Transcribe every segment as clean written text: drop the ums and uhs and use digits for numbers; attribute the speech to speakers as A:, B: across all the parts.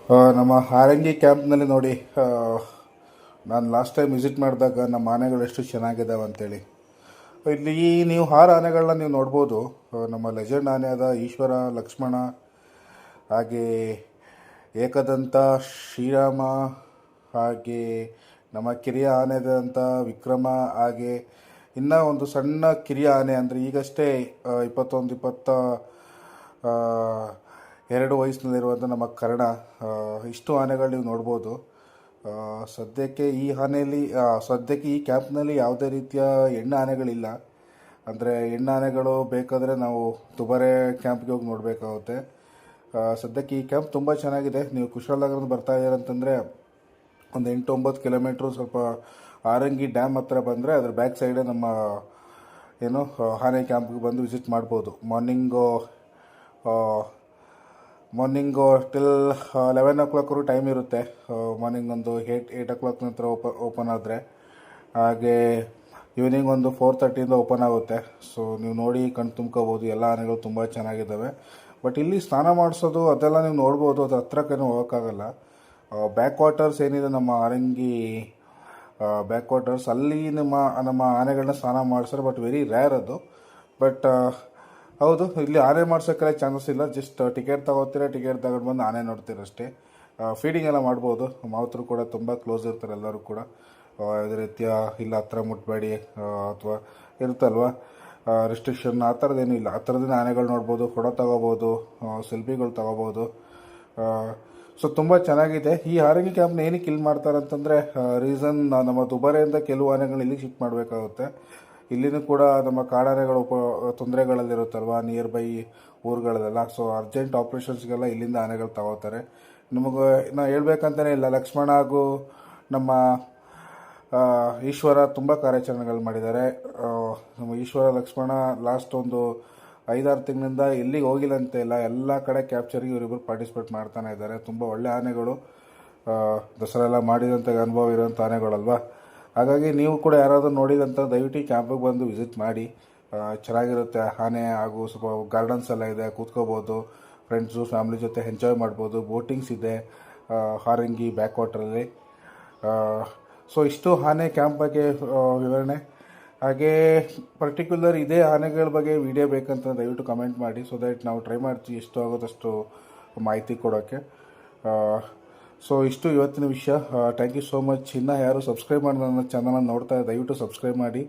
A: ನಮ್ಮ ಹಾರಂಗಿ ಕ್ಯಾಂಪ್ನಲ್ಲಿ ನೋಡಿ. ನಾನು ಲಾಸ್ಟ್ ಟೈಮ್ ವಿಸಿಟ್ ಮಾಡಿದಾಗ ನಮ್ಮ ಆನೆಗಳು ಎಷ್ಟು ಚೆನ್ನಾಗಿದ್ದಾವೆ ಅಂತೇಳಿ. ಇಲ್ಲಿ ನೀವು 6 ಆನೆಗಳನ್ನ ನೀವು ನೋಡ್ಬೋದು. ನಮ್ಮ ಲೆಜೆಂಡ್ ಆನೆ ಆದ ಈಶ್ವರ, ಲಕ್ಷ್ಮಣ, ಹಾಗೆ ಏಕದಂತ ಶ್ರೀರಾಮ, ಹಾಗೆ ನಮ್ಮ ಕಿರಿಯ ಆನೆದಂಥ ವಿಕ್ರಮ, ಹಾಗೆ ಇನ್ನೂ ಒಂದು ಸಣ್ಣ ಕಿರಿಯ ಆನೆ ಅಂದರೆ ಈಗಷ್ಟೇ 2 ವಯಸ್ಸಿನಲ್ಲಿರುವಂಥ ನಮ್ಮ ಕರ್ಣ. ಇಷ್ಟು ಆನೆಗಳು ನೀವು ನೋಡ್ಬೋದು. ಸದ್ಯಕ್ಕೆ ಈ ಕ್ಯಾಂಪ್ನಲ್ಲಿ ಯಾವುದೇ ರೀತಿಯ ಹೆಣ್ಣು ಆನೆಗಳಿಲ್ಲ. ಅಂದರೆ ಹೆಣ್ಣು ಆನೆಗಳು ಬೇಕಾದರೆ ನಾವು ದುಬಾರೆ ಕ್ಯಾಂಪ್ಗೆ ಹೋಗಿ ನೋಡಬೇಕಾಗುತ್ತೆ. ಸದ್ಯಕ್ಕೆ ಈ ಕ್ಯಾಂಪ್ ತುಂಬ ಚೆನ್ನಾಗಿದೆ. ನೀವು ಕುಶಾಲನಗರದಿಂದ ಬರ್ತಾ ಇದ್ದೀರ ಅಂತಂದರೆ ಒಂದು 8-9 ಕಿಲೋಮೀಟ್ರು ಸ್ವಲ್ಪ ಆರಂಗಿ ಡ್ಯಾಮ್ ಹತ್ರ ಬಂದರೆ ಅದ್ರ ಬ್ಯಾಕ್ ಸೈಡೇ ನಮ್ಮ ಆನೆ ಕ್ಯಾಂಪ್ಗೆ ಬಂದು ವಿಸಿಟ್ ಮಾಡ್ಬೋದು. ಮಾರ್ನಿಂಗು ಟಿಲ್ 11 o'clockವರೆಗೂ ಟೈಮ್ ಇರುತ್ತೆ. ಮಾರ್ನಿಂಗ್ ಒಂದು 8 o'clock ನಂತರ ಓಪನ್ ಆದರೆ, ಹಾಗೆ ಈವ್ನಿಂಗ್ ಒಂದು 4:30 ಓಪನ್ ಆಗುತ್ತೆ. ಸೊ ನೀವು ನೋಡಿ ಕಣ್ಣು ತುಂಬ್ಕೋಬೋದು. ಎಲ್ಲ ಆನೆಗಳು ತುಂಬ ಚೆನ್ನಾಗಿದ್ದಾವೆ. ಬಟ್ ಇಲ್ಲಿ ಸ್ನಾನ ಮಾಡಿಸೋದು ಅದೆಲ್ಲ ನೀವು ನೋಡ್ಬೋದು. ಅದು ಹತ್ರಕ್ಕೇನು ಹೋಗೋಕ್ಕಾಗಲ್ಲ. ಬ್ಯಾಕ್ ವಾಟರ್ಸ್ ಏನಿದೆ ನಮ್ಮ ಆರಂಗಿ ಬ್ಯಾಕ್ ವಾಟರ್ಸ್, ಅಲ್ಲಿ ನಮ್ಮ ಆನೆಗಳನ್ನ ಸ್ನಾನ ಮಾಡಿಸ್ತಾರೆ. ಬಟ್ ವೆರಿ ರೇರ್ ಅದು. ಬಟ್ ಹೌದು, ಇಲ್ಲಿ ಆನೆ ಮಾಡ್ಸೋಕ್ಕೆಲ್ಲ ಚಾನ್ಸಸ್ ಇಲ್ಲ. ಜಸ್ಟ್ ಟಿಕೆಟ್ ತಗೋತೀರ, ಟಿಕೆಟ್ ತಗೊಂಡು ಬಂದು ಆನೆ ನೋಡ್ತೀರಷ್ಟೇ. ಫೀಡಿಂಗ್ ಎಲ್ಲ ಮಾಡ್ಬೋದು. ಮಾವುತರು ಕೂಡ ತುಂಬ ಕ್ಲೋಸ್ ಇರ್ತಾರೆ ಎಲ್ಲರೂ ಕೂಡ. ಯಾವುದೇ ರೀತಿಯ ಇಲ್ಲ ಹತ್ರ ಮುಟ್ಬೇಡಿ ಅಥವಾ ಇರುತ್ತಲ್ವ ರೆಸ್ಟ್ರಿಕ್ಷನ್, ಆ ಥರದ್ದೇನೂ ಇಲ್ಲ. ಆ ಥರದಿಂದ ಆನೆಗಳು ನೋಡ್ಬೋದು, ಫೋಟೋ ತಗೋಬೋದು, ಸೆಲ್ಫಿಗಳು ತಗೋಬೋದು. ಸೊ ತುಂಬ ಚೆನ್ನಾಗಿದೆ. ಈ ಹಾರಂಗಿ ಕ್ಯಾಂಪ್ನ ಏನಕ್ಕೆ ಇಲ್ಲಿ ಮಾಡ್ತಾರೆ ಅಂತಂದರೆ, ರೀಸನ್ ನಮ್ಮ ದುಬಾರೆಯಿಂದ ಕೆಲವು ಆನೆಗಳು ಇಲ್ಲಿಗೆ ಶಿಫ್ಟ್ ಮಾಡಬೇಕಾಗುತ್ತೆ. ಇಲ್ಲಿನೂ ಕೂಡ ನಮ್ಮ ಕಾಡಾನೆಗಳು ತೊಂದರೆಗಳಲ್ಲಿರುತ್ತಲ್ವ ನಿಯರ್ ಬೈ ಊರುಗಳಲ್ಲೆಲ್ಲ. ಸೊ ಅರ್ಜೆಂಟ್ ಆಪ್ರೇಷನ್ಸ್ಗೆಲ್ಲ ಇಲ್ಲಿಂದ ಆನೆಗಳು ತಗೋತಾರೆ. ನಮಗೆ ನಾವು ಹೇಳ್ಬೇಕಂತಲೇ ಇಲ್ಲ, ಲಕ್ಷ್ಮಣ ಹಾಗೂ ನಮ್ಮ ಈಶ್ವರ ತುಂಬ ಕಾರ್ಯಾಚರಣೆಗಳು ಮಾಡಿದ್ದಾರೆ. ನಮ್ಮ ಈಶ್ವರ, ಲಕ್ಷ್ಮಣ ಲಾಸ್ಟ್ ಒಂದು 5-6 ತಿಂಗಳಿಂದ ಎಲ್ಲಿಗೆ ಹೋಗಿಲ್ಲ ಅಂತೆಲ್ಲ, ಎಲ್ಲ ಕಡೆ ಕ್ಯಾಪ್ಚರ್ಗೆ ಇವರಿಬ್ಬರು ಪಾರ್ಟಿಸಿಪೇಟ್ ಮಾಡ್ತಾನೆ ಇದ್ದಾರೆ. ತುಂಬ ಒಳ್ಳೆ ಆನೆಗಳು, ದಸರಾ ಎಲ್ಲ ಮಾಡಿದಂಥ ಅನುಭವ ಇರೋಂಥ ಆನೆಗಳಲ್ವ. ಹಾಗಾಗಿ ನೀವು ಕೂಡ ಯಾರಾದರೂ ನೋಡಿದಂಥ ದಯವಿಟ್ಟು ಕ್ಯಾಂಪಿಗೆ ಬಂದು ವಿಸಿಟ್ ಮಾಡಿ. ಚೆನ್ನಾಗಿರುತ್ತೆ. ಆನೆ ಹಾಗೂ ಸ್ವಲ್ಪ ಗಾರ್ಡನ್ಸ್ ಎಲ್ಲ ಇದೆ, ಕೂತ್ಕೋಬೋದು. ಫ್ರೆಂಡ್ಸು ಫ್ಯಾಮಿಲಿ ಜೊತೆ ಎಂಜಾಯ್ ಮಾಡ್ಬೋದು. ಬೋಟಿಂಗ್ಸ್ ಇದೆ ಹಾರಂಗಿ ಬ್ಯಾಕ್ ವಾಟ್ರಲ್ಲಿ. ಸೊ ಇಷ್ಟು ಆನೆ ಕ್ಯಾಂಪ್ ಬಗ್ಗೆ ವಿವರಣೆ. ಹಾಗೇ ಪರ್ಟಿಕ್ಯುಲರ್ ಇದೇ ಆನೆಗಳ ಬಗ್ಗೆ ವಿಡಿಯೋ ಬೇಕಂತ ದಯವಿಟ್ಟು ಕಮೆಂಟ್ ಮಾಡಿ. ಸೊ ದಟ್ ನಾವು ಟ್ರೈ ಮಾಡ್ತೀವಿ ಎಷ್ಟು ಆಗೋದಷ್ಟು ಮಾಹಿತಿ ಕೊಡೋಕ್ಕೆ. ಸೊ ಇಷ್ಟು ಇವತ್ತಿನ ವಿಷಯ. Thank you so much. ಇನ್ನೂ ಯಾರು ಸಬ್ಸ್ಕ್ರೈಬ್ ಮಾಡಿ ನನ್ನ ಚಾನಲನ್ನು ನೋಡ್ತಾ ದಯವಿಟ್ಟು ಸಬ್ಸ್ಕ್ರೈಬ್ ಮಾಡಿ.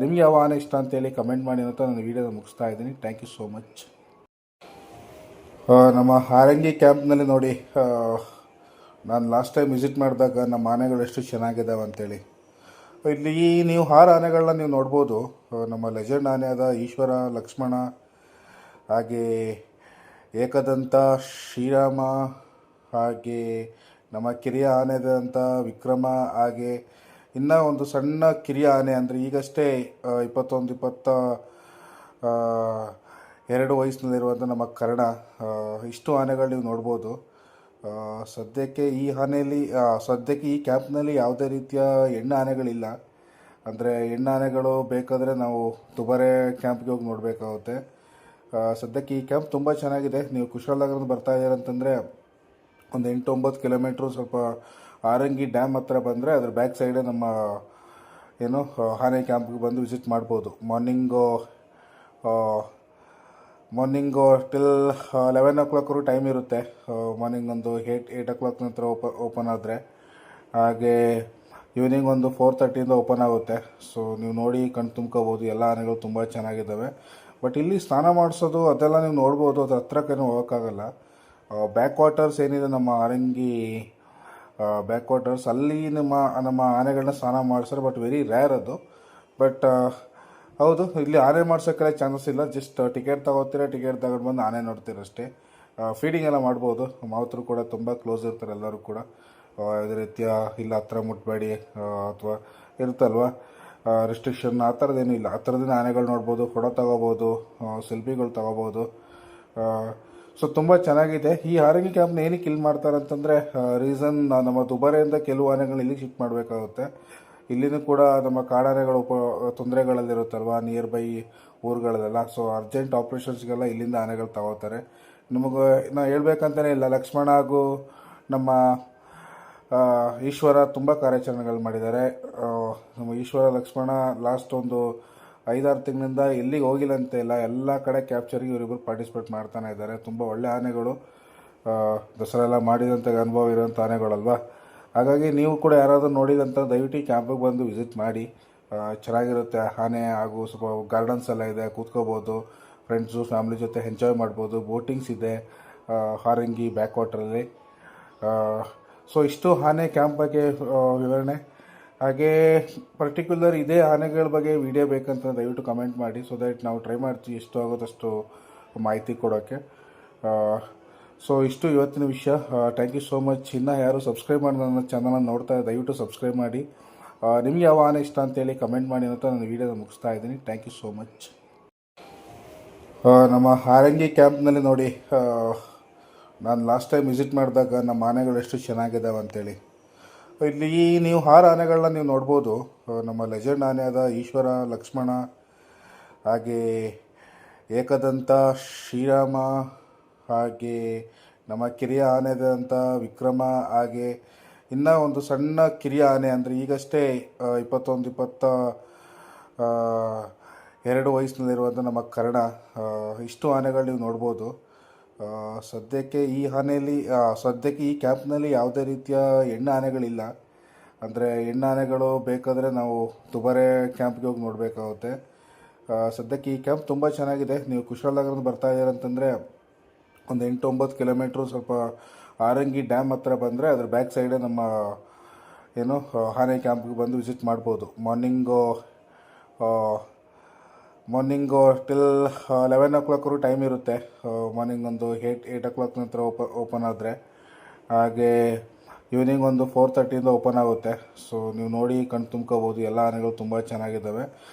A: ನಿಮಗೆ ಯಾವ ಆನೆ ಇಷ್ಟ ಅಂತೇಳಿ ಕಮೆಂಟ್ ಮಾಡಿ ಅಂತ ನಾನು ವೀಡಿಯೋನ ಮುಗಿಸ್ತಾ ಇದ್ದೀನಿ. Thank you so much. ನಮ್ಮ ಹಾರಂಗಿ ಕ್ಯಾಂಪ್ನಲ್ಲಿ ನೋಡಿ. ನಾನು ಲಾಸ್ಟ್ ಟೈಮ್ ವಿಸಿಟ್ ಮಾಡಿದಾಗ ನಮ್ಮ ಆನೆಗಳು ಎಷ್ಟು ಚೆನ್ನಾಗಿದ್ದಾವೆ ಅಂತೇಳಿ. ಇಲ್ಲಿ ನೀವು 6 ಆನೆಗಳನ್ನ ನೀವು ನೋಡ್ಬೋದು. ನಮ್ಮ ಲೆಜೆಂಡ್ ಆನೆ ಆದ ಈಶ್ವರ, ಲಕ್ಷ್ಮಣ, ಹಾಗೆ ಏಕದಂತ ಶ್ರೀರಾಮ, ಹಾಗೆ ನಮ್ಮ ಕಿರಿಯ ಆನೆದಂಥ ವಿಕ್ರಮ, ಹಾಗೆ ಇನ್ನೂ ಒಂದು ಸಣ್ಣ ಕಿರಿಯ ಆನೆ ಅಂದರೆ ಈಗಷ್ಟೇ 2 ವಯಸ್ಸಿನಲ್ಲಿರುವಂಥ ನಮ್ಮ ಕರ್ಣ. ಇಷ್ಟು ಆನೆಗಳು ನೀವು ನೋಡ್ಬೋದು. ಸದ್ಯಕ್ಕೆ ಈ ಕ್ಯಾಂಪ್ನಲ್ಲಿ ಯಾವುದೇ ರೀತಿಯ ಹೆಣ್ಣು ಆನೆಗಳಿಲ್ಲ. ಅಂದರೆ ಹೆಣ್ಣು ಆನೆಗಳು ಬೇಕಾದರೆ ನಾವು ದುಬಾರೆ ಕ್ಯಾಂಪ್ಗೆ ಹೋಗಿ ನೋಡಬೇಕಾಗುತ್ತೆ. ಸದ್ಯಕ್ಕೆ ಈ ಕ್ಯಾಂಪ್ ತುಂಬ ಚೆನ್ನಾಗಿದೆ. ನೀವು ಕುಶಾಲನಗರದಿಂದ ಬರ್ತಾ ಇದ್ದೀರ ಅಂತಂದರೆ ಒಂದು 8-9 ಕಿಲೋಮೀಟ್ರು ಸ್ವಲ್ಪ ಆರಂಗಿ ಡ್ಯಾಮ್ ಹತ್ರ ಬಂದರೆ ಅದ್ರ ಬ್ಯಾಕ್ ಸೈಡೇ ನಮ್ಮ ಆನೆ ಕ್ಯಾಂಪ್ಗೆ ಬಂದು ವಿಸಿಟ್ ಮಾಡ್ಬೋದು. ಮಾರ್ನಿಂಗು ಟಿಲ್ 11 o'clockವರೆಗೂ ಟೈಮ್ ಇರುತ್ತೆ. ಮಾರ್ನಿಂಗ್ ಒಂದು 8 o'clock ನಂತರ ಓಪನ್ ಆದರೆ, ಹಾಗೆ ಈವ್ನಿಂಗ್ ಒಂದು 4:30 ಓಪನ್ ಆಗುತ್ತೆ. ಸೊ ನೀವು ನೋಡಿ ಕಣ್ಣು ತುಂಬ್ಕೋಬೋದು. ಎಲ್ಲ ಆನೆಗಳು ತುಂಬ ಚೆನ್ನಾಗಿದ್ದಾವೆ. ಬಟ್ ಇಲ್ಲಿ ಸ್ನಾನ ಮಾಡಿಸೋದು ಅದೆಲ್ಲ ನೀವು ನೋಡ್ಬೋದು. ಅದು ಹತ್ರಕ್ಕೇನು ಹೋಗೋಕ್ಕಾಗಲ್ಲ. ಬ್ಯಾಕ್ ವಾಟರ್ಸ್ ಏನಿದೆ ನಮ್ಮ ಆರಂಗಿ ಬ್ಯಾಕ್ ವಾಟರ್ಸ್, ಅಲ್ಲಿ ನಮ್ಮ ಆನೆಗಳನ್ನ ಸ್ನಾನ ಮಾಡಿಸ್ತಾರೆ. ಬಟ್ ವೆರಿ ರೇರ್ ಅದು. ಬಟ್ ಹೌದು, ಇಲ್ಲಿ ಆನೆ ಮಾಡ್ಸೋಕ್ಕೆಲ್ಲ ಚಾನ್ಸಸ್ ಇಲ್ಲ. ಜಸ್ಟ್ ಟಿಕೆಟ್ ತಗೋತೀರ, ಟಿಕೆಟ್ ತಗೊಂಡು ಬಂದು ಆನೆ ನೋಡ್ತೀರಷ್ಟೇ. ಫೀಡಿಂಗ್ ಎಲ್ಲ ಮಾಡ್ಬೋದು. ಮಾವುತರು ಕೂಡ ತುಂಬ ಕ್ಲೋಸ್ ಇರ್ತಾರೆ ಎಲ್ಲರೂ ಕೂಡ. ಯಾವುದೇ ರೀತಿಯ ಇಲ್ಲ ಹತ್ರ ಮುಟ್ಬೇಡಿ ಅಥವಾ ಇರುತ್ತಲ್ವ ರೆಸ್ಟ್ರಿಕ್ಷನ್, ಆ ಥರದ್ದೇನೂ ಇಲ್ಲ. ಆ ಥರದಿಂದ ಆನೆಗಳು ನೋಡ್ಬೋದು, ಫೋಟೋ ತಗೋಬೋದು, ಸೆಲ್ಫಿಗಳು ತಗೋಬೋದು. ಸೊ ತುಂಬ ಚೆನ್ನಾಗಿದೆ. ಈ ಹಾರಂಗಿ ಕ್ಯಾಂಪ್ನ ಏನಕ್ಕೆ ಇಲ್ಲಿ ಮಾಡ್ತಾರೆ ಅಂತಂದರೆ, ರೀಸನ್ ನಮ್ಮ ದುಬಾರೆಯಿಂದ ಕೆಲವು ಆನೆಗಳು ಇಲ್ಲಿಗೆ ಶಿಫ್ಟ್ ಮಾಡಬೇಕಾಗುತ್ತೆ. ಇಲ್ಲಿನೂ ಕೂಡ ನಮ್ಮ ಕಾಡಾನೆಗಳು ತೊಂದರೆಗಳಲ್ಲಿರುತ್ತಲ್ವ ನಿಯರ್ ಬೈ ಊರುಗಳಲ್ಲೆಲ್ಲ. ಸೊ ಅರ್ಜೆಂಟ್ ಆಪ್ರೇಷನ್ಸ್ಗೆಲ್ಲ ಇಲ್ಲಿಂದ ಆನೆಗಳು ತಗೋತಾರೆ. ನಮಗೆ ನಾವು ಹೇಳ್ಬೇಕಂತಲೇ ಇಲ್ಲ, ಲಕ್ಷ್ಮಣ ಹಾಗೂ ನಮ್ಮ ಈಶ್ವರ ತುಂಬ ಕಾರ್ಯಾಚರಣೆಗಳು ಮಾಡಿದ್ದಾರೆ. ನಮ್ಮ ಈಶ್ವರ ಲಕ್ಷ್ಮಣ ಲಾಸ್ಟ್ ಒಂದು 5-6 ತಿಂಗಳಿಂದ ಎಲ್ಲಿಗೆ ಹೋಗಿಲ್ಲ ಅಂತ ಇಲ್ಲ, ಎಲ್ಲ ಕಡೆ ಕ್ಯಾಪ್ಚರ್ಗೆ ಇವರಿಬ್ಬರು ಪಾರ್ಟಿಸಿಪೇಟ್ ಮಾಡ್ತಾನೆ ಇದ್ದಾರೆ. ತುಂಬ ಒಳ್ಳೆ ಆನೆಗಳು, ದಸರಾ ಎಲ್ಲ ಮಾಡಿದಂಥ ಅನುಭವ ಇರೋಂಥ ಆನೆಗಳಲ್ವಾ. ಹಾಗಾಗಿ ನೀವು ಕೂಡ ಯಾರಾದರೂ ನೋಡಿದಂಥ ದಯವಿಟ್ಟು ಕ್ಯಾಂಪಿಗೆ ಬಂದು ವಿಸಿಟ್ ಮಾಡಿ. ಚೆನ್ನಾಗಿರುತ್ತೆ ಆನೆ, ಹಾಗೂ ಸ್ವಲ್ಪ ಗಾರ್ಡನ್ಸ್ ಎಲ್ಲ ಇದೆ, ಕೂತ್ಕೋಬೋದು, ಫ್ರೆಂಡ್ಸು ಫ್ಯಾಮಿಲಿ ಜೊತೆ ಎಂಜಾಯ್ ಮಾಡ್ಬೋದು. ಬೋಟಿಂಗ್ಸ್ ಇದೆ ಹಾರಂಗಿ ಬ್ಯಾಕ್ ವಾಟ್ರಲ್ಲಿ. ಸೊ ಇಷ್ಟು ಆನೆ ಕ್ಯಾಂಪ್ ಬಗ್ಗೆ ವಿವರಣೆ. ಹಾಗೇ ಪರ್ಟಿಕ್ಯುಲರ್ ಇದೇ ಆನೆಗಳ ಬಗ್ಗೆ ವಿಡಿಯೋ ಬೇಕಂತ ದಯವಿಟ್ಟು ಕಮೆಂಟ್ ಮಾಡಿ, ಸೊ ದಟ್ ನಾವು ಟ್ರೈ ಮಾಡ್ತೀವಿ ಎಷ್ಟು ಆಗೋದಷ್ಟು ಮಾಹಿತಿ ಕೊಡೋಕ್ಕೆ. ಸೊ ಇಷ್ಟು ಇವತ್ತಿನ ವಿಷಯ. Thank you so much. ಇನ್ನು ಯಾರು ಸಬ್ಸ್ಕ್ರೈಬ್ ಮಾಡಿ ನನ್ನ ಚಾನಲ್ನ ನೋಡ್ತಾ ದಯವಿಟ್ಟು ಸಬ್ಸ್ಕ್ರೈಬ್ ಮಾಡಿ. ನಿಮ್ಗೆ ಯಾವ ಆನೆ ಇಷ್ಟ ಅಂತೇಳಿ ಕಮೆಂಟ್ ಮಾಡಿ ಅಂತ ನಾನು ವೀಡಿಯೋನ ಮುಗಿಸ್ತಾ ಇದ್ದೀನಿ. Thank you so much. ನಮ್ಮ ಹಾರಂಗಿ ಕ್ಯಾಂಪ್ನಲ್ಲಿ ನೋಡಿ, ನಾನು ಲಾಸ್ಟ್ ಟೈಮ್ ವಿಸಿಟ್ ಮಾಡಿದಾಗ ನಮ್ಮ ಆನೆಗಳು ಎಷ್ಟು ಚೆನ್ನಾಗಿದ್ದಾವೆ ಅಂತೇಳಿ. ಇಲ್ಲಿ ನೀವು 6 ಆನೆಗಳನ್ನ ನೀವು ನೋಡ್ಬೋದು. ನಮ್ಮ ಲೆಜೆಂಡ್ ಆನೆ ಆದ ಈಶ್ವರ ಲಕ್ಷ್ಮಣ, ಹಾಗೆ ಏಕದಂತ ಶ್ರೀರಾಮ, ಹಾಗೆ ನಮ್ಮ ಕಿರಿಯ ಆನೆದಂಥ ವಿಕ್ರಮ, ಹಾಗೆ ಇನ್ನೂ ಒಂದು ಸಣ್ಣ ಕಿರಿಯ ಆನೆ ಅಂದರೆ ಈಗಷ್ಟೇ 21-22 ವಯಸ್ಸಿನಲ್ಲಿರುವಂಥ ನಮ್ಮ ಕರ್ಣ. ಇಷ್ಟು ಆನೆಗಳು ನೀವು ನೋಡ್ಬೋದು. ಸದ್ಯಕ್ಕೆ ಈ ಕ್ಯಾಂಪ್ನಲ್ಲಿ ಯಾವುದೇ ರೀತಿಯ ಹೆಣ್ಣು ಆನೆಗಳಿಲ್ಲ. ಅಂದರೆ ಹೆಣ್ಣು ಆನೆಗಳು ಬೇಕಾದರೆ ನಾವು ದುಬಾರೆ ಕ್ಯಾಂಪ್ಗೆ ಹೋಗಿ ನೋಡಬೇಕಾಗುತ್ತೆ. ಸದ್ಯಕ್ಕೆ ಈ ಕ್ಯಾಂಪ್ ತುಂಬ ಚೆನ್ನಾಗಿದೆ. ನೀವು ಕುಶಾಲನಗರದಿಂದ ಬರ್ತಾ ಇದ್ದೀರ ಅಂತಂದರೆ ಒಂದು 8-9 ಕಿಲೋಮೀಟ್ರು ಸ್ವಲ್ಪ ಹಾರಂಗಿ ಡ್ಯಾಮ್ ಹತ್ರ ಬಂದರೆ ಅದ್ರ ಬ್ಯಾಕ್ ಸೈಡೇ ನಮ್ಮ ಆನೆ ಕ್ಯಾಂಪ್ಗೆ ಬಂದು ವಿಸಿಟ್ ಮಾಡ್ಬೋದು. ಮಾರ್ನಿಂಗು ಟಿಲ್ 11 o'clockವರೆಗೂ ಟೈಮ್ ಇರುತ್ತೆ. ಮಾರ್ನಿಂಗ್ ಒಂದು 8 o'clock ನಂತರ ಓಪನ್ ಆದರೆ, ಹಾಗೆ ಈವ್ನಿಂಗ್ ಒಂದು 4:30 ಓಪನ್ ಆಗುತ್ತೆ. ಸೊ ನೀವು ನೋಡಿ ಕಣ್ಣು ತುಂಬ್ಕೋಬೋದು. ಎಲ್ಲ ಆನೆಗಳು ತುಂಬ ಚೆನ್ನಾಗಿದ್ದಾವೆ.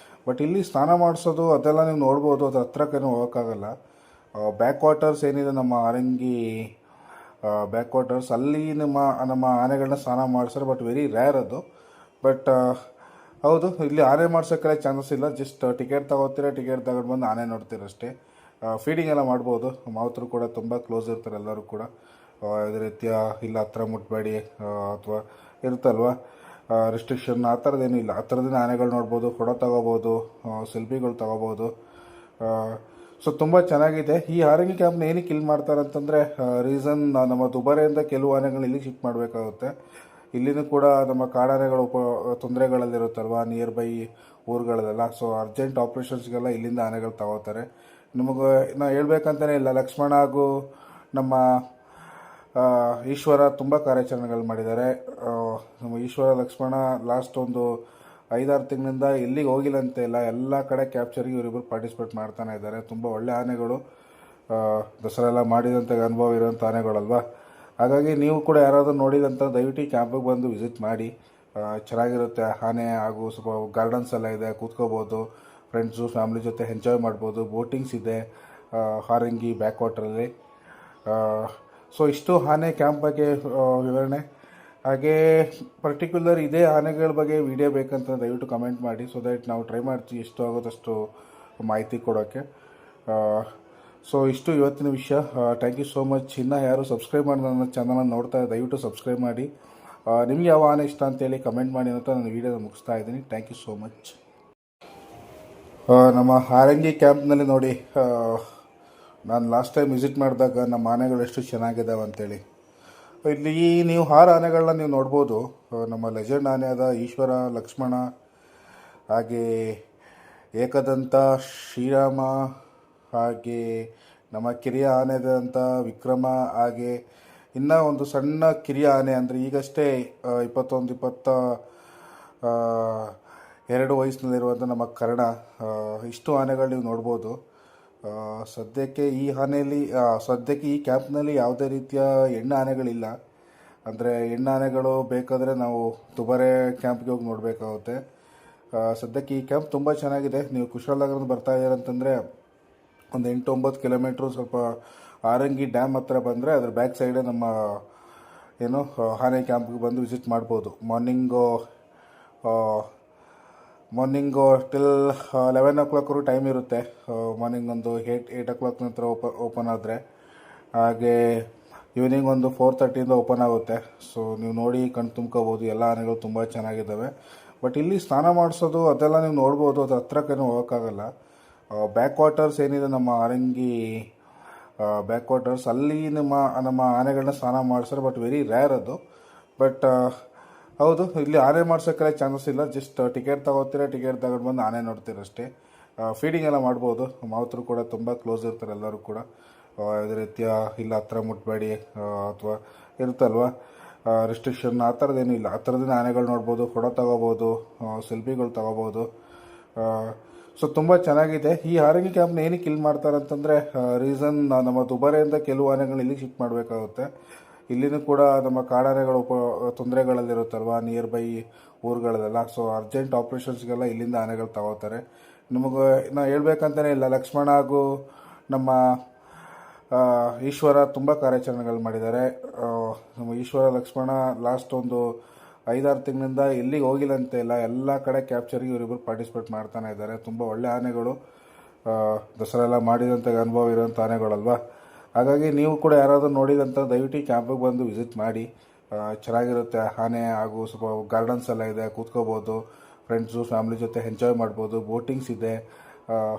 A: ಬಟ್ ಇಲ್ಲಿ ಸ್ನಾನ ಮಾಡಿಸೋದು ಅದೆಲ್ಲ ನೀವು ನೋಡ್ಬೋದು, ಅದ್ರ ಹತ್ರಕ್ಕೇನು ಹೋಗೋಕ್ಕಾಗಲ್ಲ. ಬ್ಯಾಕ್ ವಾಟರ್ಸ್ ಏನಿದೆ ನಮ್ಮ ಹಾರಂಗಿ ಬ್ಯಾಕ್ ವಾಟರ್ಸ್, ಅಲ್ಲಿ ನಮ್ಮ ಆನೆಗಳನ್ನ ಸ್ನಾನ ಮಾಡಿಸ್ತಾರೆ. ಬಟ್ ವೆರಿ ರೇರ್ ಅದು. ಬಟ್ ಹೌದು, ಇಲ್ಲಿ ಆನೆ ಮಾಡ್ಸೋಕ್ಕೆಲ್ಲ ಚಾನ್ಸಸ್ ಇಲ್ಲ. ಜಸ್ಟ್ ಟಿಕೆಟ್ ತೊಗೋತೀರ, ಟಿಕೆಟ್ ತಗೊಂಡು ಬಂದು ಆನೆ ನೋಡ್ತೀರಷ್ಟೇ. ಫೀಡಿಂಗ್ ಎಲ್ಲ ಮಾಡ್ಬೋದು. ಮಾವುತರು ಕೂಡ ತುಂಬ ಕ್ಲೋಸ್ ಇರ್ತಾರೆ ಎಲ್ಲರೂ ಕೂಡ. ಯಾವುದೇ ರೀತಿಯ ಇಲ್ಲ ಹತ್ರ ಮುಟ್ಬೇಡಿ ಅಥವಾ ಇರುತ್ತಲ್ವ ರೆಸ್ಟ್ರಿಕ್ಷನ್, ಆ ಥರದ್ದೇನೂ ಇಲ್ಲ. ಆ ಥರದಿಂದ ಆನೆಗಳು ನೋಡ್ಬೋದು, ಫೋಟೋ ತೊಗೋಬೋದು, ಸೆಲ್ಫಿಗಳು ತೊಗೋಬೋದು. ಸೊ ತುಂಬ ಚೆನ್ನಾಗಿದೆ. ಈ ಹಾರಂಗಿ ಕ್ಯಾಂಪ್ನ ಏನಕ್ಕೆ ಇಲ್ಲಿ ಮಾಡ್ತಾರೆ ಅಂತಂದರೆ, ರೀಸನ್ ನಮ್ಮ ದುಬಾರೆಯಿಂದ ಕೆಲವು ಆನೆಗಳು ಇಲ್ಲಿಗೆ ಶಿಫ್ಟ್ ಮಾಡಬೇಕಾಗುತ್ತೆ. ಇಲ್ಲಿನೂ ಕೂಡ ನಮ್ಮ ಕಾಡಾನೆಗಳು ತೊಂದರೆಗಳಲ್ಲಿರುತ್ತಲ್ವ ನಿಯರ್ ಬೈ ಊರುಗಳಲ್ಲೆಲ್ಲ. ಸೊ ಅರ್ಜೆಂಟ್ ಆಪ್ರೇಷನ್ಸ್ಗೆಲ್ಲ ಇಲ್ಲಿಂದ ಆನೆಗಳು ತಗೋತಾರೆ. ನಮಗೆ ನಾವು ಹೇಳ್ಬೇಕಂತಲೇ ಇಲ್ಲ, ಲಕ್ಷ್ಮಣ ಹಾಗೂ ನಮ್ಮ ಈಶ್ವರ ತುಂಬ ಕಾರ್ಯಾಚರಣೆಗಳು ಮಾಡಿದ್ದಾರೆ. ನಮ್ಮ ಈಶ್ವರ ಲಕ್ಷ್ಮಣ ಲಾಸ್ಟ್ ಒಂದು 5-6 ತಿಂಗಳಿಂದ ಎಲ್ಲಿಗೆ ಹೋಗಿಲ್ಲ ಅಂತ ಇಲ್ಲ, ಎಲ್ಲ ಕಡೆ ಕ್ಯಾಪ್ಚರ್ಗೆ ಇವರಿಬ್ಬರು ಪಾರ್ಟಿಸಿಪೇಟ್ ಮಾಡ್ತಾನೆ ಇದ್ದಾರೆ. ತುಂಬ ಒಳ್ಳೆ ಆನೆಗಳು, ದಸರಾ ಎಲ್ಲ ಮಾಡಿದಂಥ ಅನುಭವ ಇರೋಂಥ ಆನೆಗಳಲ್ವಾ. ಹಾಗಾಗಿ ನೀವು ಕೂಡ ಯಾರಾದರೂ ನೋಡಿದಂಥ ದಯವಿಟ್ಟು ಕ್ಯಾಂಪಿಗೆ ಬಂದು ವಿಸಿಟ್ ಮಾಡಿ. ಚೆನ್ನಾಗಿರುತ್ತೆ ಆನೆ, ಹಾಗೂ ಸ್ವಲ್ಪ ಗಾರ್ಡನ್ಸ್ ಎಲ್ಲ ಇದೆ, ಕೂತ್ಕೋಬೋದು, ಫ್ರೆಂಡ್ಸು ಫ್ಯಾಮಿಲಿ ಜೊತೆ ಎಂಜಾಯ್ ಮಾಡ್ಬೋದು. ಬೋಟಿಂಗ್ಸ್ ಇದೆ ಹಾರಂಗಿ ಬ್ಯಾಕ್ ವಾಟ್ರಲ್ಲಿ. ಸೊ ಇಷ್ಟು ಆನೆ ಕ್ಯಾಂಪ್ ಬಗ್ಗೆ ವಿವರಣೆ. ಹಾಗೇ ಪರ್ಟಿಕ್ಯುಲರ್ ಇದೇ ಆನೆಗಳ ಬಗ್ಗೆ ವಿಡಿಯೋ ಬೇಕಂತ ದಯವಿಟ್ಟು ಕಮೆಂಟ್ ಮಾಡಿ, ಸೊ ದಟ್ ನಾವು ಟ್ರೈ ಮಾಡ್ತೀವಿ ಎಷ್ಟು ಆಗೋದಷ್ಟು ಮಾಹಿತಿ ಕೊಡೋಕ್ಕೆ. ಸೊ ಇಷ್ಟು ಇವತ್ತಿನ ವಿಷಯ. Thank you so much. ಇನ್ನು ಯಾರು ಸಬ್ಸ್ಕ್ರೈಬ್ ಮಾಡಿ ನನ್ನ ಚಾನಲ್ನ ನೋಡ್ತಾ ದಯವಿಟ್ಟು ಸಬ್ಸ್ಕ್ರೈಬ್ ಮಾಡಿ. ನಿಮ್ಗೆ ಯಾವ ಆನೆ ಇಷ್ಟ ಅಂತೇಳಿ ಕಮೆಂಟ್ ಮಾಡಿ ಅಂತ ನಾನು ವೀಡಿಯೋನ ಮುಗಿಸ್ತಾ ಇದ್ದೀನಿ. Thank you so much. ನಮ್ಮ ಹಾರಂಗಿ ಕ್ಯಾಂಪ್ನಲ್ಲಿ ನೋಡಿ, ನಾನು ಲಾಸ್ಟ್ ಟೈಮ್ ವಿಸಿಟ್ ಮಾಡಿದಾಗ ನಮ್ಮ ಆನೆಗಳು ಎಷ್ಟು ಚೆನ್ನಾಗಿದ್ದಾವೆ ಅಂತೇಳಿ. ಇಲ್ಲಿ ನೀವು 6 ಆನೆಗಳನ್ನ ನೀವು ನೋಡ್ಬೋದು. ನಮ್ಮ ಲೆಜೆಂಡ್ ಆನೆ ಆದ ಈಶ್ವರ ಲಕ್ಷ್ಮಣ, ಹಾಗೆ ಏಕದಂತ ಶ್ರೀರಾಮ, ಹಾಗೆ ನಮ್ಮ ಕಿರಿಯ ಆನೆದಂಥ ವಿಕ್ರಮ, ಹಾಗೆ ಇನ್ನೂ ಒಂದು ಸಣ್ಣ ಕಿರಿಯ ಆನೆ ಅಂದರೆ ಈಗಷ್ಟೇ 21-22 ವಯಸ್ಸಿನಲ್ಲಿರುವಂಥ ನಮ್ಮ ಕರ್ಣ. ಇಷ್ಟು ಆನೆಗಳು ನೀವು ನೋಡ್ಬೋದು. ಸದ್ಯಕ್ಕೆ ಈ ಕ್ಯಾಂಪ್ನಲ್ಲಿ ಯಾವುದೇ ರೀತಿಯ ಹೆಣ್ಣು ಆನೆಗಳಿಲ್ಲ. ಅಂದರೆ ಹೆಣ್ಣು ಆನೆಗಳು ಬೇಕಾದರೆ ನಾವು ದುಬಾರೆ ಕ್ಯಾಂಪ್ಗೆ ಹೋಗಿ ನೋಡಬೇಕಾಗುತ್ತೆ. ಸದ್ಯಕ್ಕೆ ಈ ಕ್ಯಾಂಪ್ ತುಂಬ ಚೆನ್ನಾಗಿದೆ. ನೀವು ಕುಶಾಲನಗರದಿಂದ ಬರ್ತಾ ಇದ್ದೀರ ಅಂತಂದರೆ ಒಂದು 8-9 ಕಿಲೋಮೀಟ್ರು ಸ್ವಲ್ಪ ಹಾರಂಗಿ ಡ್ಯಾಮ್ ಹತ್ರ ಬಂದರೆ ಅದ್ರ ಬ್ಯಾಕ್ ಸೈಡೇ ನಮ್ಮ ಆನೆ ಕ್ಯಾಂಪ್ಗೆ ಬಂದು ವಿಸಿಟ್ ಮಾಡ್ಬೋದು. ಮಾರ್ನಿಂಗು ಟಿಲ್ 11 o'clockವರೆಗೂ ಟೈಮ್ ಇರುತ್ತೆ. ಮಾರ್ನಿಂಗ್ ಒಂದು 8 o'clock ನಂತರ ಓಪನ್ ಆದರೆ, ಹಾಗೆ ಈವ್ನಿಂಗ್ ಒಂದು 4:30 ಓಪನ್ ಆಗುತ್ತೆ. ಸೊ ನೀವು ನೋಡಿ ಕಣ್ ತುಂಬ್ಕೋಬೋದು. ಎಲ್ಲ ಆನೆಗಳು ತುಂಬ ಚೆನ್ನಾಗಿದ್ದಾವೆ. ಬಟ್ ಇಲ್ಲಿ ಸ್ನಾನ ಮಾಡಿಸೋದು ಅದೆಲ್ಲ ನೀವು ನೋಡ್ಬೋದು, ಅದು ಹತ್ರಕ್ಕೇನು ಹೋಗೋಕ್ಕಾಗಲ್ಲ. ಬ್ಯಾಕ್ ವಾಟರ್ಸ್ ಏನಿದೆ ನಮ್ಮ ಹಾರಂಗಿ ಬ್ಯಾಕ್ ವಾಟರ್ಸ್, ಅಲ್ಲಿ ನಮ್ಮ ಆನೆಗಳನ್ನ ಸ್ನಾನ ಮಾಡಿಸ್ತಾರೆ. ಬಟ್ ವೆರಿ ರೇರ್ ಅದು. ಬಟ್ ಹೌದು, ಇಲ್ಲಿ ಆನೆ ಮಾಡ್ಸೋಕ್ಕೆಲ್ಲ ಚಾನ್ಸಸ್ ಇಲ್ಲ. ಜಸ್ಟ್ ಟಿಕೆಟ್ ತೊಗೋತೀರ, ಟಿಕೆಟ್ ತಗೊಂಡು ಬಂದು ಆನೆ ನೋಡ್ತೀರಷ್ಟೇ. ಫೀಡಿಂಗ್ ಎಲ್ಲ ಮಾಡ್ಬೋದು. ಮಾವುತರು ಕೂಡ ತುಂಬ ಕ್ಲೋಸ್ ಇರ್ತಾರೆ ಎಲ್ಲರೂ ಕೂಡ. ಯಾವುದೇ ರೀತಿಯ ಇಲ್ಲ ಹತ್ರ ಮುಟ್ಬೇಡಿ ಅಥವಾ ಇರುತ್ತಲ್ವ ರಿಸ್ಟ್ರಿಕ್ಷನ್, ಆ ಥರದ್ದೇನೂ ಇಲ್ಲ. ಆ ಥರದಿಂದ ಆನೆಗಳು ನೋಡ್ಬೋದು, ಫೋಟೋ ತೊಗೋಬೋದು, ಸೆಲ್ಫಿಗಳು ತೊಗೋಬೋದು. ಸೊ ತುಂಬ ಚೆನ್ನಾಗಿದೆ. ಈ ಹಾರಂಗಿ ಕ್ಯಾಂಪ್ನ ಏನಕ್ಕೆ ಇಲ್ಲಿ ಮಾಡ್ತಾರೆ ಅಂತಂದರೆ, ರೀಸನ್ ನಮ್ಮ ದುಬಾರೆಯಿಂದ ಕೆಲವು ಆನೆಗಳು ಇಲ್ಲಿಗೆ ಶಿಫ್ಟ್ ಮಾಡಬೇಕಾಗುತ್ತೆ. ಇಲ್ಲಿನೂ ಕೂಡ ನಮ್ಮ ಕಾಡಾನೆಗಳು ತೊಂದರೆಗಳಲ್ಲಿರುತ್ತಲ್ವ ನಿಯರ್ ಬೈ ಊರುಗಳಲ್ಲೆಲ್ಲ. ಸೊ ಅರ್ಜೆಂಟ್ ಆಪ್ರೇಷನ್ಸ್ಗೆಲ್ಲ ಇಲ್ಲಿಂದ ಆನೆಗಳು ತಗೋತಾರೆ. ನಮಗೆ ನಾವು ಹೇಳ್ಬೇಕಂತಲೇ ಇಲ್ಲ, ಲಕ್ಷ್ಮಣ ಹಾಗೂ ನಮ್ಮ ಈಶ್ವರ ತುಂಬ ಕಾರ್ಯಾಚರಣೆಗಳು ಮಾಡಿದ್ದಾರೆ. ನಮ್ಮ ಈಶ್ವರ ಲಕ್ಷ್ಮಣ ಲಾಸ್ಟ್ ಒಂದು 5-6 ತಿಂಗಳಿಂದ ಎಲ್ಲಿಗೆ ಹೋಗಿಲ್ಲಂತೆ ಇಲ್ಲ, ಎಲ್ಲ ಕಡೆ ಕ್ಯಾಪ್ಚರ್ಗೆ ಇವರಿಬ್ಬರು ಪಾರ್ಟಿಸಿಪೇಟ್ ಮಾಡ್ತಾನೆ ಇದ್ದಾರೆ. ತುಂಬ ಒಳ್ಳೆ ಆನೆಗಳು, ದಸರಾ ಎಲ್ಲ ಮಾಡಿದಂಥ ಅನುಭವ ಇರೋಂಥ ಆನೆಗಳಲ್ವ. ಹಾಗಾಗಿ ನೀವು ಕೂಡ ಯಾರಾದರೂ ನೋಡಿದಂಥ ದಯವಿಟ್ಟು ಕ್ಯಾಂಪಿಗೆ ಬಂದು ವಿಸಿಟ್ ಮಾಡಿ. ಚೆನ್ನಾಗಿರುತ್ತೆ. ಆನೆ ಹಾಗೂ ಸ್ವಲ್ಪ ಗಾರ್ಡನ್ಸ್ ಎಲ್ಲ ಇದೆ, ಕೂತ್ಕೋಬೋದು. ಫ್ರೆಂಡ್ಸು ಫ್ಯಾಮಿಲಿ ಜೊತೆ ಎಂಜಾಯ್ ಮಾಡ್ಬೋದು. ಬೋಟಿಂಗ್ಸ್ ಇದೆ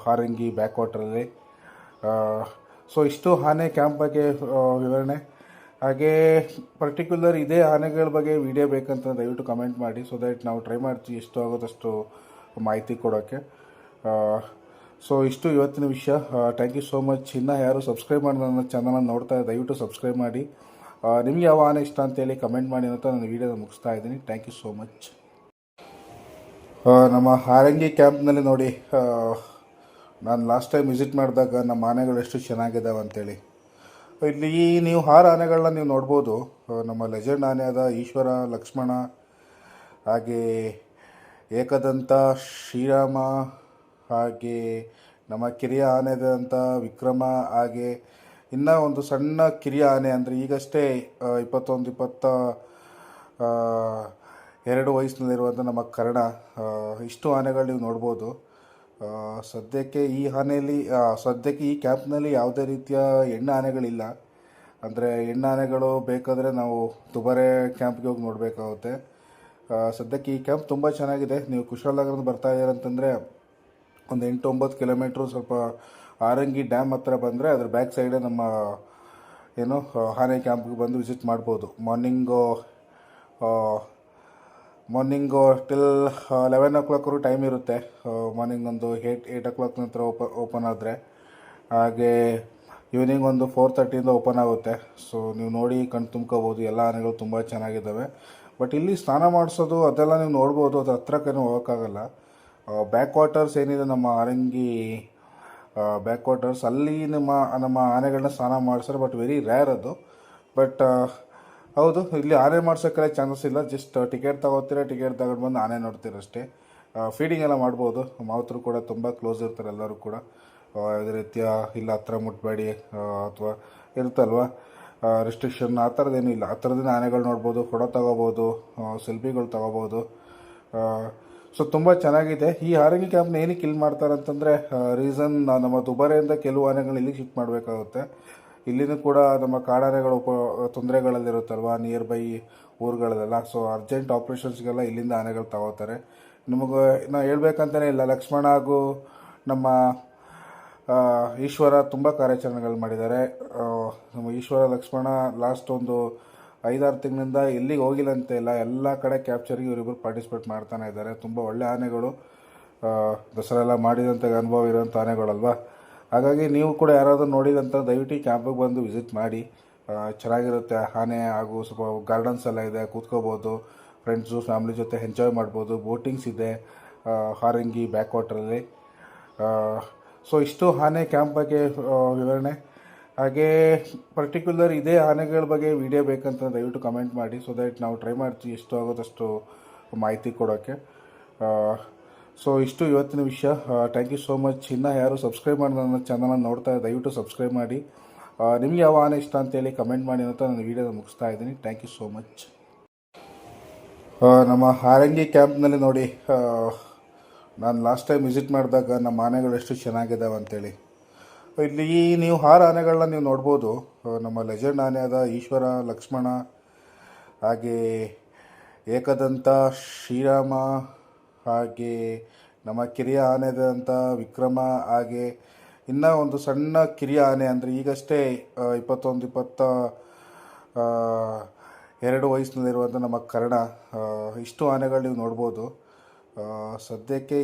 A: ಹಾರಂಗಿ ಬ್ಯಾಕ್ ವಾಟ್ರಲ್ಲಿ. ಸೊ ಇಷ್ಟು ಆನೆ ಕ್ಯಾಂಪ್ ಬಗ್ಗೆ ವಿವರಣೆ. ಹಾಗೇ ಪರ್ಟಿಕ್ಯುಲರ್ ಇದೇ ಆನೆಗಳ ಬಗ್ಗೆ ವಿಡಿಯೋ ಬೇಕಂತ ದಯವಿಟ್ಟು ಕಮೆಂಟ್ ಮಾಡಿ. ಸೊ ದಟ್ ನಾವು ಟ್ರೈ ಮಾಡ್ತೀವಿ ಎಷ್ಟು ಆಗೋದಷ್ಟು ಮಾಹಿತಿ ಕೊಡೋಕ್ಕೆ. ಸೊ ಇಷ್ಟು ಇವತ್ತಿನ ವಿಷಯ. Thank you so much. ಇನ್ನೂ ಯಾರು ಸಬ್ಸ್ಕ್ರೈಬ್ ಮಾಡಿ ನನ್ನ ಚಾನಲನ್ನು ನೋಡ್ತಾ ದಯವಿಟ್ಟು ಸಬ್ಸ್ಕ್ರೈಬ್ ಮಾಡಿ. ನಿಮಗೆ ಯಾವ ಆನೆ ಇಷ್ಟ ಅಂತೇಳಿ ಕಮೆಂಟ್ ಮಾಡಿ ಅಂತ ನಾನು ವೀಡಿಯೋನ ಮುಗಿಸ್ತಾ ಇದ್ದೀನಿ. Thank you so much. ನಮ್ಮ ಹಾರಂಗಿ ಕ್ಯಾಂಪ್ನಲ್ಲಿ ನೋಡಿ, ನಾನು ಲಾಸ್ಟ್ ಟೈಮ್ ವಿಸಿಟ್ ಮಾಡಿದಾಗ ನಮ್ಮ ಆನೆಗಳು ಎಷ್ಟು ಚೆನ್ನಾಗಿದ್ದಾವೆ ಅಂತೇಳಿ. ಇಲ್ಲಿ ನೀವು 6 ಆನೆಗಳನ್ನ ನೀವು ನೋಡ್ಬೋದು. ನಮ್ಮ ಲೆಜೆಂಡ್ ಆನೆ ಆದ ಈಶ್ವರ, ಲಕ್ಷ್ಮಣ, ಹಾಗೆ ಏಕದಂತ ಶ್ರೀರಾಮ, ಹಾಗೆ ನಮ್ಮ ಕಿರಿಯ ಆನೆದಂಥ ವಿಕ್ರಮ, ಹಾಗೆ ಇನ್ನೂ ಒಂದು ಸಣ್ಣ ಕಿರಿಯ ಆನೆ ಅಂದರೆ ಈಗಷ್ಟೇ 21-22 ವಯಸ್ಸಿನಲ್ಲಿರುವಂಥ ನಮ್ಮ ಕರ್ಣ. ಇಷ್ಟು ಆನೆಗಳು ನೀವು ನೋಡ್ಬೋದು. ಸದ್ಯಕ್ಕೆ ಈ ಕ್ಯಾಂಪ್ನಲ್ಲಿ ಯಾವುದೇ ರೀತಿಯ ಹೆಣ್ಣು ಆನೆಗಳಿಲ್ಲ. ಅಂದರೆ ಹೆಣ್ಣು ಆನೆಗಳು ಬೇಕಾದರೆ ನಾವು ದುಬಾರೆ ಕ್ಯಾಂಪ್ಗೆ ಹೋಗಿ ನೋಡಬೇಕಾಗುತ್ತೆ. ಸದ್ಯಕ್ಕೆ ಈ ಕ್ಯಾಂಪ್ ತುಂಬ ಚೆನ್ನಾಗಿದೆ. ನೀವು ಕುಶಾಲನಗರದಿಂದ ಬರ್ತಾ ಇದ್ದೀರ ಅಂತಂದರೆ ಒಂದು 8-9 ಕಿಲೋಮೀಟ್ರು ಸ್ವಲ್ಪ ಹಾರಂಗಿ ಡ್ಯಾಮ್ ಹತ್ರ ಬಂದರೆ ಅದ್ರ ಬ್ಯಾಕ್ ಸೈಡೇ ನಮ್ಮ ಆನೆ ಕ್ಯಾಂಪ್ಗೆ ಬಂದು ವಿಸಿಟ್ ಮಾಡ್ಬೋದು. ಮಾರ್ನಿಂಗು ಟಿಲ್ 11 o'clock ಟೈಮ್ ಇರುತ್ತೆ. ಮಾರ್ನಿಂಗ್ ಒಂದು 8 o'clock ನಂತರ ಓಪನ್ ಆದರೆ, ಹಾಗೆ ಈವ್ನಿಂಗ್ ಒಂದು 4:30 ಓಪನ್ ಆಗುತ್ತೆ. ಸೊ ನೀವು ನೋಡಿ ಕಣ್ ತುಂಬ್ಕೋಬೋದು. ಎಲ್ಲ ಆನೆಗಳು ತುಂಬ ಚೆನ್ನಾಗಿದ್ದಾವೆ. ಬಟ್ ಇಲ್ಲಿ ಸ್ನಾನ ಮಾಡಿಸೋದು ಅದೆಲ್ಲ ನೀವು ನೋಡ್ಬೋದು, ಅದು ಹತ್ರಕ್ಕೇನು ಹೋಗೋಕ್ಕಾಗಲ್ಲ. ಬ್ಯಾಕ್ ವಾಟರ್ಸ್ ಏನಿದೆ ನಮ್ಮ ಹಾರಂಗಿ ಬ್ಯಾಕ್ ವಾಟರ್ಸ್, ಅಲ್ಲಿ ನಮ್ಮ ಆನೆಗಳನ್ನ ಸ್ನಾನ ಮಾಡಿಸ್ತಾರೆ. ಬಟ್ ವೆರಿ ರೇರ್ ಅದು. ಬಟ್ ಹೌದು, ಇಲ್ಲಿ ಆನೆ ಮಾಡ್ಸೋಕ್ಕೆಲ್ಲ ಚಾನ್ಸಸ್ ಇಲ್ಲ. ಜಸ್ಟ್ ಟಿಕೆಟ್ ತೊಗೋತೀರ, ಟಿಕೆಟ್ ತಗೊಂಡು ಬಂದು ಆನೆ ನೋಡ್ತೀರಷ್ಟೇ. ಫೀಡಿಂಗ್ ಎಲ್ಲ ಮಾಡ್ಬೋದು. ಮಾವುತರು ಕೂಡ ತುಂಬ ಕ್ಲೋಸ್ ಇರ್ತಾರೆ ಎಲ್ಲರೂ ಕೂಡ. ಯಾವುದೇ ರೀತಿಯ ಇಲ್ಲ ಹತ್ರ ಮುಟ್ಬೇಡಿ ಅಥವಾ ಇರುತ್ತಲ್ವ ರಿಸ್ಟ್ರಿಕ್ಷನ್, ಆ ಥರದ್ದೇನೂ ಇಲ್ಲ. ಆ ಥರದಿಂದ ಆನೆಗಳು ನೋಡ್ಬೋದು, ಫೋಟೋ ತೊಗೋಬೋದು, ಸೆಲ್ಫಿಗಳು ತೊಗೋಬೋದು. ಸೊ ತುಂಬ ಚೆನ್ನಾಗಿದೆ. ಈ ಹಾರಂಗಿ ಕ್ಯಾಂಪ್ನ ಏನಕ್ಕೆ ಇಲ್ಲಿ ಮಾಡ್ತಾರೆ ಅಂತಂದರೆ, ರೀಸನ್ ನಮ್ಮ ದುಬಾರೆಯಿಂದ ಕೆಲವು ಆನೆಗಳು ಇಲ್ಲಿಗೆ ಶಿಫ್ಟ್ ಮಾಡಬೇಕಾಗುತ್ತೆ. ಇಲ್ಲಿನೂ ಕೂಡ ನಮ್ಮ ಕಾಡಾನೆಗಳು ತೊಂದರೆಗಳಲ್ಲಿರುತ್ತಲ್ವ ನಿಯರ್ ಬೈ ಊರುಗಳಲ್ಲೆಲ್ಲ. ಸೊ ಅರ್ಜೆಂಟ್ ಆಪ್ರೇಷನ್ಸ್ಗೆಲ್ಲ ಇಲ್ಲಿಂದ ಆನೆಗಳು ತಗೋತಾರೆ. ನಮಗೆ ನಾವು ಹೇಳ್ಬೇಕಂತಲೇ ಇಲ್ಲ, ಲಕ್ಷ್ಮಣ ಹಾಗೂ ನಮ್ಮ ಈಶ್ವರ ತುಂಬ ಕಾರ್ಯಾಚರಣೆಗಳು ಮಾಡಿದ್ದಾರೆ. ನಮ್ಮ ಈಶ್ವರ ಲಕ್ಷ್ಮಣ ಲಾಸ್ಟ್ ಒಂದು 5-6 ತಿಂಗಳಿಂದ ಎಲ್ಲಿಗೆ ಹೋಗಿಲ್ಲಂತೆ ಇಲ್ಲ, ಎಲ್ಲ ಕಡೆ ಕ್ಯಾಪ್ಚರ್ಗೆ ಇವರಿಬ್ಬರು ಪಾರ್ಟಿಸಿಪೇಟ್ ಮಾಡ್ತಾನೆ ಇದ್ದಾರೆ. ತುಂಬ ಒಳ್ಳೆ ಆನೆಗಳು, ದಸರಾ ಎಲ್ಲ ಮಾಡಿದಂಥ ಅನುಭವ ಇರೋಂಥ ಆನೆಗಳಲ್ವ. ಹಾಗಾಗಿ ನೀವು ಕೂಡ ಯಾರಾದರೂ ನೋಡಿದಂಥ ದಯವಿಟ್ಟು ಕ್ಯಾಂಪಿಗೆ ಬಂದು ವಿಸಿಟ್ ಮಾಡಿ. ಚೆನ್ನಾಗಿರುತ್ತೆ. ಆನೆ ಹಾಗೂ ಸ್ವಲ್ಪ ಗಾರ್ಡನ್ಸ್ ಎಲ್ಲ ಇದೆ, ಕೂತ್ಕೋಬೋದು. ಫ್ರೆಂಡ್ಸು ಫ್ಯಾಮಿಲಿ ಜೊತೆ ಎಂಜಾಯ್ ಮಾಡ್ಬೋದು. ಬೋಟಿಂಗ್ಸ್ ಇದೆ ಹಾರಂಗಿ ಬ್ಯಾಕ್ ವಾಟ್ರಲ್ಲಿ. ಸೊ ಇಷ್ಟು ಆನೆ ಕ್ಯಾಂಪ್ ಬಗ್ಗೆ ವಿವರಣೆ. ಹಾಗೇ ಪರ್ಟಿಕ್ಯುಲರ್ ಇದೇ ಆನೆಗಳ ಬಗ್ಗೆ ವಿಡಿಯೋ ಬೇಕಂತ ದಯವಿಟ್ಟು ಕಮೆಂಟ್ ಮಾಡಿ. ಸೊ ದಟ್ ನಾವು ಟ್ರೈ ಮಾಡ್ತೀವಿ ಎಷ್ಟು ಆಗೋದಷ್ಟು ಮಾಹಿತಿ ಕೊಡೋಕ್ಕೆ. ಸೊ ಇಷ್ಟು ಇವತ್ತಿನ ವಿಷಯ. Thank you so much. ಇನ್ನೂ ಯಾರು ಸಬ್ಸ್ಕ್ರೈಬ್ ಮಾಡಿ ನನ್ನ ಚಾನಲನ್ನು ನೋಡ್ತಾ ದಯವಿಟ್ಟು ಸಬ್ಸ್ಕ್ರೈಬ್ ಮಾಡಿ. ನಿಮಗೆ ಯಾವ ಆನೆ ಇಷ್ಟ ಅಂತೇಳಿ ಕಮೆಂಟ್ ಮಾಡಿ ಅಂತ ನಾನು ವೀಡಿಯೋನ ಮುಗಿಸ್ತಾ ಇದ್ದೀನಿ. Thank you so much. ನಮ್ಮ ಹಾರಂಗಿ ಕ್ಯಾಂಪ್ನಲ್ಲಿ ನೋಡಿ, ನಾನು ಲಾಸ್ಟ್ ಟೈಮ್ ವಿಸಿಟ್ ಮಾಡಿದಾಗ ನಮ್ಮ ಆನೆಗಳು ಎಷ್ಟು ಚೆನ್ನಾಗಿದ್ದಾವೆ ಅಂತೇಳಿ. ಇಲ್ಲಿ ನೀವು 6 ಆನೆಗಳನ್ನ ನೀವು ನೋಡ್ಬೋದು. ನಮ್ಮ ಲೆಜೆಂಡ್ ಆನೆ ಆದ ಈಶ್ವರ, ಲಕ್ಷ್ಮಣ, ಹಾಗೆ ಏಕದಂತ ಶ್ರೀರಾಮ, ಹಾಗೆ ನಮ್ಮ ಕಿರಿಯ ಆನೆದಂಥ ವಿಕ್ರಮ, ಹಾಗೆ ಇನ್ನೂ ಒಂದು ಸಣ್ಣ ಕಿರಿಯ ಆನೆ ಅಂದರೆ ಈಗಷ್ಟೇ 2 ವಯಸ್ಸಿನಲ್ಲಿರುವಂಥ ನಮ್ಮ ಕರ್ಣ. ಇಷ್ಟು ಆನೆಗಳು ನೀವು ನೋಡ್ಬೋದು. ಸದ್ಯಕ್ಕೆ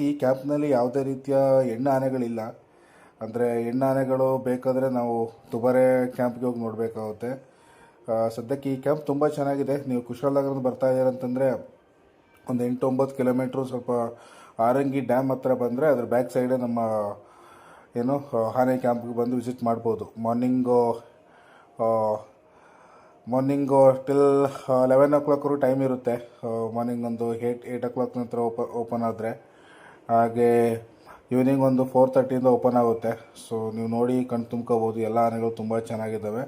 A: ಈ ಕ್ಯಾಂಪ್ನಲ್ಲಿ ಯಾವುದೇ ರೀತಿಯ ಹೆಣ್ಣು ಆನೆಗಳಿಲ್ಲ. ಅಂದರೆ ಹೆಣ್ಣು ಆನೆಗಳು ಬೇಕಾದರೆ ನಾವು ದುಬಾರೆ ಕ್ಯಾಂಪ್ಗೆ ಹೋಗಿ ನೋಡಬೇಕಾಗುತ್ತೆ. ಸದ್ಯಕ್ಕೆ ಈ ಕ್ಯಾಂಪ್ ತುಂಬ ಚೆನ್ನಾಗಿದೆ. ನೀವು ಕುಶಾಲನಗರದಿಂದ ಬರ್ತಾ ಇದ್ದೀರ ಅಂತಂದರೆ ಒಂದು 8-9 ಕಿಲೋಮೀಟ್ರು ಸ್ವಲ್ಪ ಆರಂಗಿ ಡ್ಯಾಮ್ ಹತ್ರ ಬಂದರೆ ಅದ್ರ ಬ್ಯಾಕ್ ಸೈಡೇ ನಮ್ಮ ಆನೆ ಕ್ಯಾಂಪ್ಗೆ ಬಂದು ವಿಸಿಟ್ ಮಾಡ್ಬೋದು. ಮಾರ್ನಿಂಗು ಟಿಲ್ 11 o'clock ಟೈಮ್ ಇರುತ್ತೆ. ಮಾರ್ನಿಂಗ್ ಒಂದು 8 o'clock ನಂತರ ಓಪನ್ ಆದರೆ, ಹಾಗೆ ಈವ್ನಿಂಗ್ ಒಂದು 4:30 ಓಪನ್ ಆಗುತ್ತೆ. ಸೊ ನೀವು ನೋಡಿ ಕಣ್ಣು ತುಂಬ್ಕೋಬೋದು. ಎಲ್ಲ ಆನೆಗಳು ತುಂಬ ಚೆನ್ನಾಗಿದ್ದಾವೆ.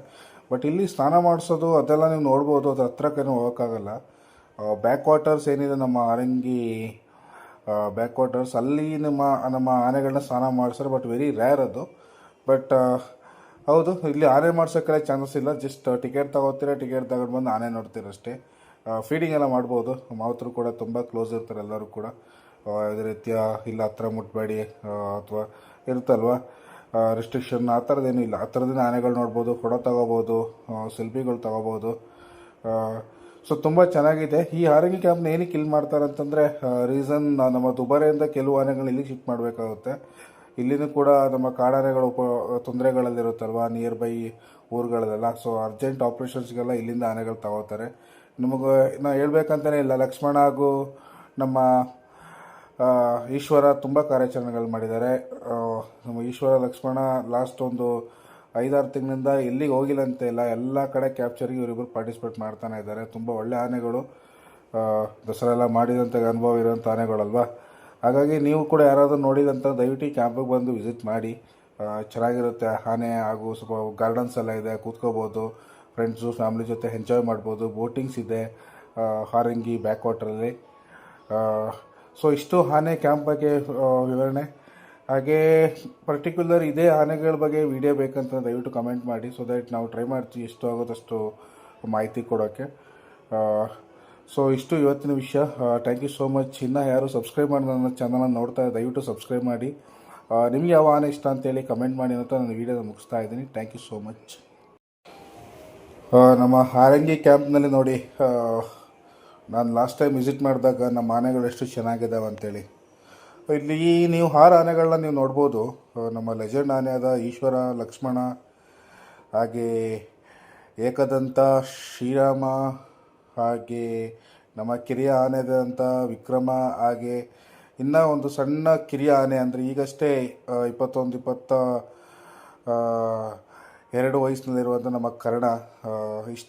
A: ಬಟ್ ಇಲ್ಲಿ ಸ್ನಾನ ಮಾಡಿಸೋದು ಅದೆಲ್ಲ ನೀವು ನೋಡ್ಬೋದು. ಅದ್ರ ಹತ್ರಕ್ಕೇನು ಹೋಗೋಕ್ಕಾಗಲ್ಲ. ಬ್ಯಾಕ್ ವಾಟರ್ಸ್ ಏನಿದೆ ನಮ್ಮ ಆರಂಗಿ ಬ್ಯಾಕ್ ವಾಟರ್ಸ್, ಅಲ್ಲಿ ನಮ್ಮ ಆನೆಗಳನ್ನ ಸ್ನಾನ ಮಾಡಿಸ್ತಾರೆ. ಬಟ್ ವೆರಿ ರೇರ್ ಅದು. ಬಟ್ ಹೌದು, ಇಲ್ಲಿ ಆನೆ ಮಾಡ್ಸೋಕ್ಕೆಲ್ಲ ಚಾನ್ಸಸ್ ಇಲ್ಲ. ಜಸ್ಟ್ ಟಿಕೆಟ್ ತೊಗೋತೀರ, ಟಿಕೆಟ್ ತಗೊಂಡು ಬಂದು ಆನೆ ನೋಡ್ತೀರಷ್ಟೇ. ಫೀಡಿಂಗ್ ಎಲ್ಲ ಮಾಡ್ಬೋದು. ಮಾವುತರು ಕೂಡ ತುಂಬ ಕ್ಲೋಸ್ ಇರ್ತಾರೆ. ಎಲ್ಲರೂ ಕೂಡ ಯಾವುದೇ ರೀತಿಯ ಇಲ್ಲ ಹತ್ರ ಮುಟ್ಟಬೇಡಿ ಅಥವಾ ಇರುತ್ತಲ್ವ ರೆಸ್ಟ್ರಿಕ್ಷನ್, ಆ ಥರದ್ದೇನೂ ಇಲ್ಲ. ಆ ಥರದಿಂದ ಆನೆಗಳು ನೋಡ್ಬೋದು, ಫೋಟೋ ತೊಗೋಬೋದು, ಸೆಲ್ಫಿಗಳು ತೊಗೋಬೋದು. ಸೊ ತುಂಬ ಚೆನ್ನಾಗಿದೆ. ಈ ಆರಂಗಿ ಕ್ಯಾಂಪ್ನ ಏನಕ್ಕೆ ಇಲ್ಲಿ ಮಾಡ್ತಾರೆ ಅಂತಂದರೆ ರೀಸನ್, ನಮ್ಮ ದುಬಾರೆಯಿಂದ ಕೆಲವು ಆನೆಗಳು ಇಲ್ಲಿಗೆ ಶಿಫ್ಟ್ ಮಾಡಬೇಕಾಗುತ್ತೆ. ಇಲ್ಲಿನೂ ಕೂಡ ನಮ್ಮ ಕಾಡಾನೆಗಳು ತೊಂದರೆಗಳಲ್ಲಿರುತ್ತಲ್ವ ನಿಯರ್ ಬೈ ಊರುಗಳಲ್ಲೆಲ್ಲ. ಸೊ ಅರ್ಜೆಂಟ್ ಆಪ್ರೇಷನ್ಸ್ಗೆಲ್ಲ ಇಲ್ಲಿಂದ ಆನೆಗಳು ತಗೋತಾರೆ. ನಮಗೆ ನಾವು ಹೇಳ್ಬೇಕಂತಲೇ ಇಲ್ಲ, ಲಕ್ಷ್ಮಣ ಹಾಗೂ ನಮ್ಮ ಈಶ್ವರ ತುಂಬ ಕಾರ್ಯಾಚರಣೆಗಳು ಮಾಡಿದ್ದಾರೆ. ನಮ್ಮ ಈಶ್ವರ, ಲಕ್ಷ್ಮಣ ಲಾಸ್ಟ್ ಒಂದು 5-6 ತಿಂಗಳಿಂದ ಎಲ್ಲಿಗೆ ಹೋಗಿಲ್ಲ ಅಂತ ಇಲ್ಲ, ಎಲ್ಲ ಕಡೆ ಕ್ಯಾಪ್ಚರ್ಗೆ ಇವರಿಬ್ಬರು ಪಾರ್ಟಿಸಿಪೇಟ್ ಮಾಡ್ತಾನೆ ಇದ್ದಾರೆ. ತುಂಬ ಒಳ್ಳೆ ಆನೆಗಳು, ದಸರಾ ಎಲ್ಲ ಮಾಡಿದಂಥ ಅನುಭವ ಇರೋಂಥ ಆನೆಗಳಲ್ವ. ಹಾಗಾಗಿ ನೀವು ಕೂಡ ಯಾರಾದರೂ ನೋಡಿದಂಥ ದಯವಿಟ್ಟು ಈ ಕ್ಯಾಂಪಿಗೆ ಬಂದು ವಿಸಿಟ್ ಮಾಡಿ. ಚೆನ್ನಾಗಿರುತ್ತೆ. ಆನೆ ಹಾಗೂ ಸ್ವಲ್ಪ ಗಾರ್ಡನ್ಸ್ ಎಲ್ಲ ಇದೆ, ಕೂತ್ಕೋಬೋದು. ಫ್ರೆಂಡ್ಸು ಫ್ಯಾಮಿಲಿ ಜೊತೆ ಎಂಜಾಯ್ ಮಾಡ್ಬೋದು. ಬೋಟಿಂಗ್ಸ್ ಇದೆ ಹಾರಂಗಿ ಬ್ಯಾಕ್ ವಾಟ್ರಲ್ಲಿ. ಸೊ ಇಷ್ಟು ಆನೆ ಕ್ಯಾಂಪ್ ಬಗ್ಗೆ ವಿವರಣೆ. ಹಾಗೇ ಪರ್ಟಿಕ್ಯುಲರ್ ಇದೇ ಆನೆಗಳ ಬಗ್ಗೆ ವಿಡಿಯೋ ಬೇಕಂತ ದಯವಿಟ್ಟು ಕಮೆಂಟ್ ಮಾಡಿ. ಸೊ ದಟ್ ನಾವು ಟ್ರೈ ಮಾಡ್ತೀವಿ ಎಷ್ಟು ಆಗೋದಷ್ಟು ಮಾಹಿತಿ ಕೊಡೋಕ್ಕೆ. ಸೊ ಇಷ್ಟು ಇವತ್ತಿನ ವಿಷಯ. Thank you so much. ಇನ್ನೂ ಯಾರು ಸಬ್ಸ್ಕ್ರೈಬ್ ಮಾಡಿ ನನ್ನ ಚಾನಲನ್ನು ನೋಡ್ತಾ ದಯವಿಟ್ಟು ಸಬ್ಸ್ಕ್ರೈಬ್ ಮಾಡಿ. ನಿಮ್ಗೆ ಯಾವ ಆನೆ ಇಷ್ಟ ಅಂತೇಳಿ ಕಮೆಂಟ್ ಮಾಡಿ ಅಂತ ನಾನು ವೀಡಿಯೋನ ಮುಗಿಸ್ತಾ ಇದ್ದೀನಿ. Thank you so much. ನಮ್ಮ ಹಾರಂಗಿ ಕ್ಯಾಂಪ್ನಲ್ಲಿ ನೋಡಿ, ನಾನು ಲಾಸ್ಟ್ ಟೈಮ್ ವಿಸಿಟ್ ಮಾಡಿದಾಗ ನಮ್ಮ ಆನೆಗಳು ಎಷ್ಟು ಚೆನ್ನಾಗಿದ್ದಾವೆ ಅಂತೇಳಿ. ಇಲ್ಲಿ ನೀವು 6 ಆನೆಗಳನ್ನ ನೀವು ನೋಡ್ಬೋದು. ನಮ್ಮ ಲೆಜೆಂಡ್ ಆನೆ ಆದ ಈಶ್ವರ, ಲಕ್ಷ್ಮಣ, ಹಾಗೆ ಏಕದಂತ ಶ್ರೀರಾಮ, ಹಾಗೆ ನಮ್ಮ ಕಿರಿಯ ಆನೆದಂಥ ವಿಕ್ರಮ, ಹಾಗೆ ಇನ್ನೂ ಒಂದು ಸಣ್ಣ ಕಿರಿಯ ಆನೆ ಅಂದರೆ ಈಗಷ್ಟೇ 22 ವಯಸ್ಸಿನಲ್ಲಿರುವಂಥ ನಮ್ಮ ಕರ್ಣ. ಇಷ್ಟು